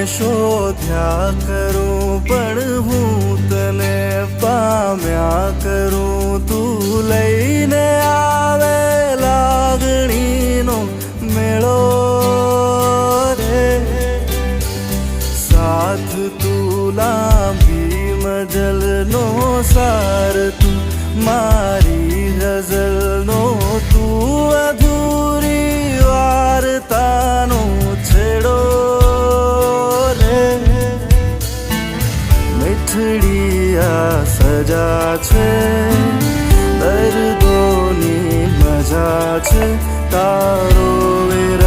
શોધ્યા કરું પણ હું તને પામ્યા કરું. તું લઈને આવે લાગણીનો મેળો રે, સાથ તું લાંબી મજલનો સાર, તું મારી ગઝલનો, તું અધૂરી વાર્તાનો છેડો રે. મીઠડી આ સજા છે, દર્દોની મજા છે, તારો વિરહ